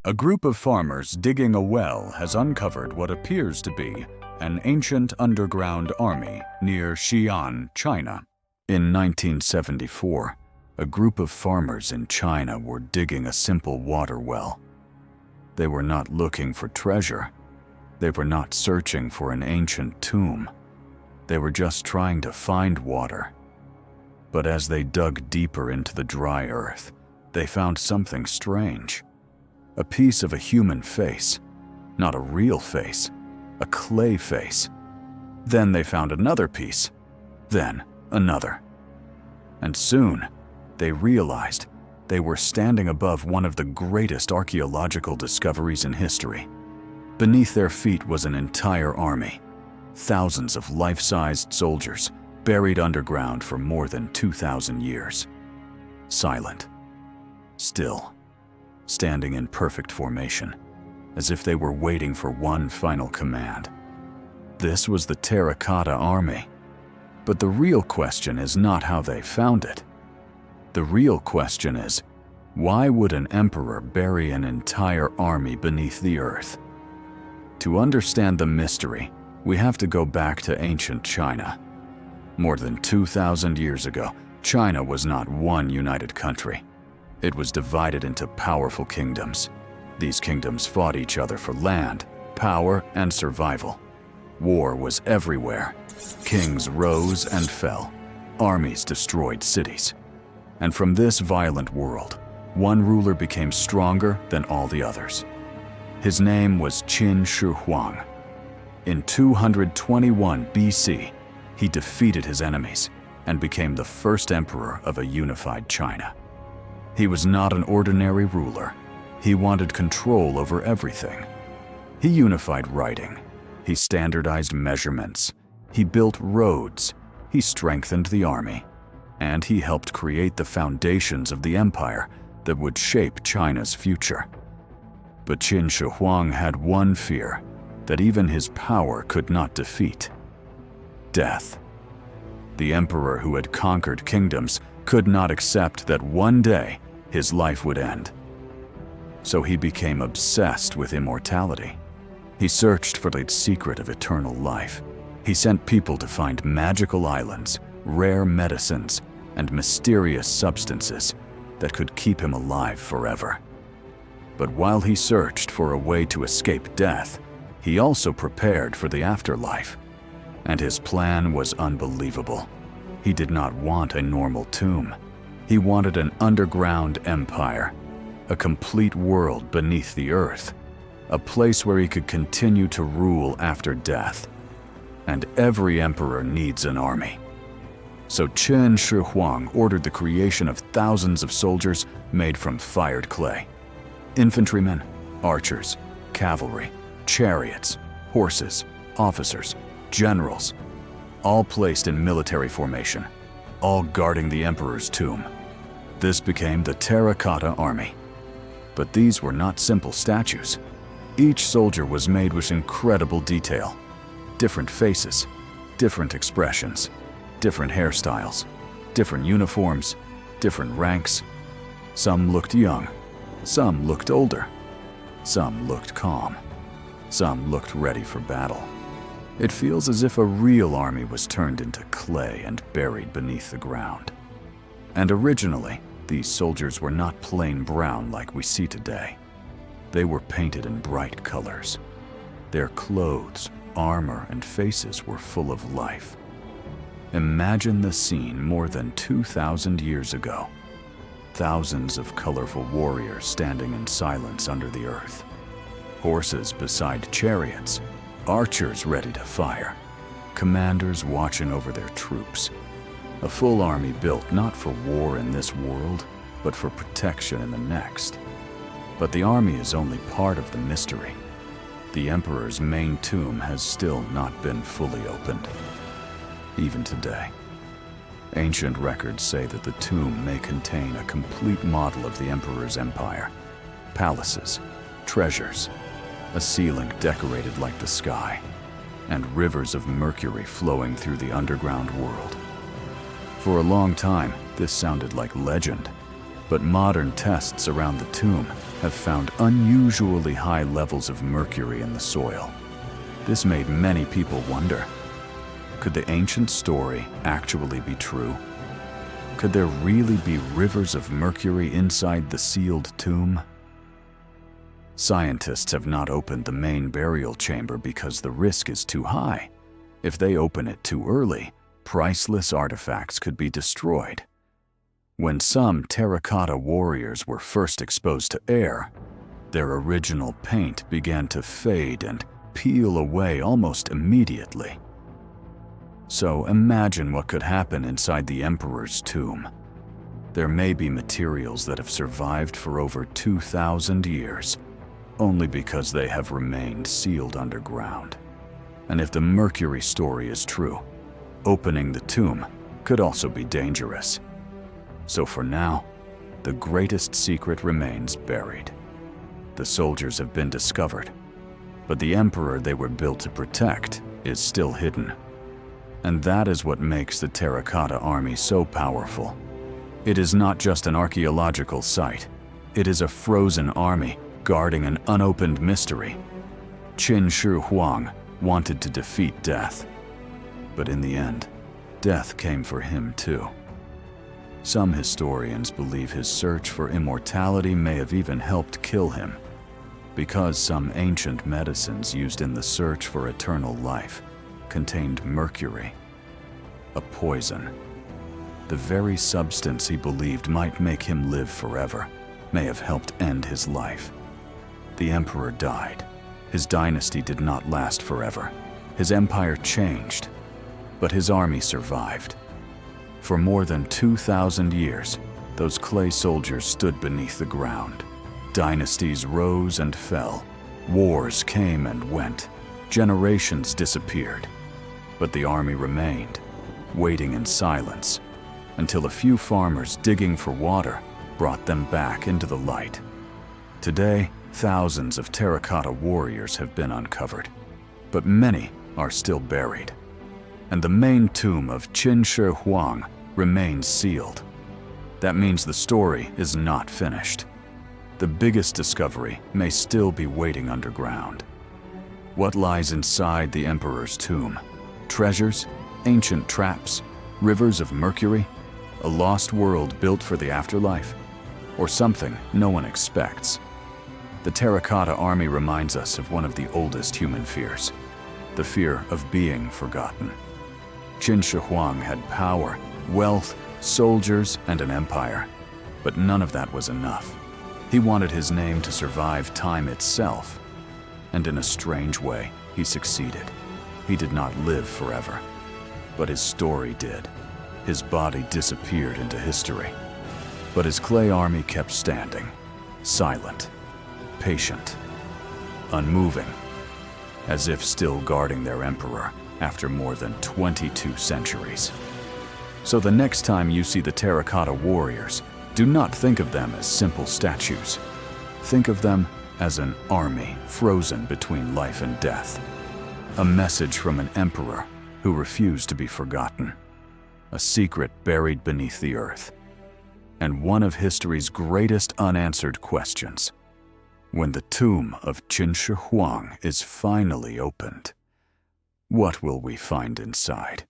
A group of farmers digging a well has uncovered what appears to be an ancient underground army near Xi'an, China. In 1974, a group of farmers in China were digging a simple water well. They were not looking for treasure. They were not searching for an ancient tomb. They were just trying to find water. But as they dug deeper into the dry earth, they found something strange. A piece of a human face, not a real face, a clay face. Then they found another piece, then another. And soon, they realized they were standing above one of the greatest archaeological discoveries in history. Beneath their feet was an entire army, thousands of life-sized soldiers buried underground for more than 2,000 years. Silent, still, standing in perfect formation, as if they were waiting for one final command. This was the Terracotta Army. But the real question is not how they found it. The real question is, why would an emperor bury an entire army beneath the earth? To understand the mystery, we have to go back to ancient China. More than 2,000 years ago, China was not one united country. It was divided into powerful kingdoms. These kingdoms fought each other for land, power, and survival. War was everywhere. Kings rose and fell. Armies destroyed cities. And from this violent world, one ruler became stronger than all the others. His name was Qin Shi Huang. In 221 BC, he defeated his enemies and became the first emperor of a unified China. He was not an ordinary ruler. He wanted control over everything. He unified writing. He standardized measurements. He built roads. He strengthened the army. And he helped create the foundations of the empire that would shape China's future. But Qin Shi Huang had one fear that even his power could not defeat: death. The emperor who had conquered kingdoms could not accept that one day his life would end. So he became obsessed with immortality. He searched for the secret of eternal life. He sent people to find magical islands, rare medicines, and mysterious substances that could keep him alive forever. But while he searched for a way to escape death, he also prepared for the afterlife. And his plan was unbelievable. He did not want a normal tomb. He wanted an underground empire, a complete world beneath the earth, a place where he could continue to rule after death. And every emperor needs an army. So Qin Shi Huang ordered the creation of thousands of soldiers made from fired clay. Infantrymen, archers, cavalry, chariots, horses, officers, generals, all placed in military formation, all guarding the emperor's tomb. This became the Terracotta Army. But these were not simple statues. Each soldier was made with incredible detail. Different faces, different expressions, different hairstyles, different uniforms, different ranks. Some looked young, some looked older, some looked calm, some looked ready for battle. It feels as if a real army was turned into clay and buried beneath the ground. And originally, these soldiers were not plain brown like we see today. They were painted in bright colors. Their clothes, armor, and faces were full of life. Imagine the scene more than 2,000 years ago. Thousands of colorful warriors standing in silence under the earth. Horses beside chariots, archers ready to fire, commanders watching over their troops. A full army built not for war in this world, but for protection in the next. But the army is only part of the mystery. The emperor's main tomb has still not been fully opened. Even today, ancient records say that the tomb may contain a complete model of the emperor's empire. Palaces, treasures, a ceiling decorated like the sky, and rivers of mercury flowing through the underground world. For a long time, this sounded like legend, but modern tests around the tomb have found unusually high levels of mercury in the soil. This made many people wonder, could the ancient story actually be true? Could there really be rivers of mercury inside the sealed tomb? Scientists have not opened the main burial chamber because the risk is too high. If they open it too early, priceless artifacts could be destroyed. When some terracotta warriors were first exposed to air, their original paint began to fade and peel away almost immediately. So imagine what could happen inside the emperor's tomb. There may be materials that have survived for over 2,000 years, only because they have remained sealed underground. And if the mercury story is true, opening the tomb could also be dangerous. So for now, the greatest secret remains buried. The soldiers have been discovered, but the emperor they were built to protect is still hidden. And that is what makes the Terracotta Army so powerful. It is not just an archaeological site. It is a frozen army guarding an unopened mystery. Qin Shi Huang wanted to defeat death, but in the end, death came for him too. Some historians believe his search for immortality may have even helped kill him, because some ancient medicines used in the search for eternal life contained mercury, a poison. The very substance he believed might make him live forever may have helped end his life. The emperor died. His dynasty did not last forever. His empire changed, but his army survived. For more than 2,000 years, those clay soldiers stood beneath the ground. Dynasties rose and fell. Wars came and went. Generations disappeared. But the army remained, waiting in silence, until a few farmers digging for water brought them back into the light. Today, thousands of terracotta warriors have been uncovered, but many are still buried. And the main tomb of Qin Shi Huang remains sealed. That means the story is not finished. The biggest discovery may still be waiting underground. What lies inside the emperor's tomb? Treasures, ancient traps, rivers of mercury, a lost world built for the afterlife, or something no one expects. The Terracotta Army reminds us of one of the oldest human fears, the fear of being forgotten. Qin Shi Huang had power, wealth, soldiers, and an empire, but none of that was enough. He wanted his name to survive time itself, and in a strange way, he succeeded. He did not live forever, but his story did. His body disappeared into history, but his clay army kept standing, silent, patient, unmoving, as if still guarding their emperor after more than 22 centuries. So the next time you see the terracotta warriors, do not think of them as simple statues. Think of them as an army frozen between life and death. A message from an emperor who refused to be forgotten. A secret buried beneath the earth. And one of history's greatest unanswered questions. When the tomb of Qin Shi Huang is finally opened, what will we find inside?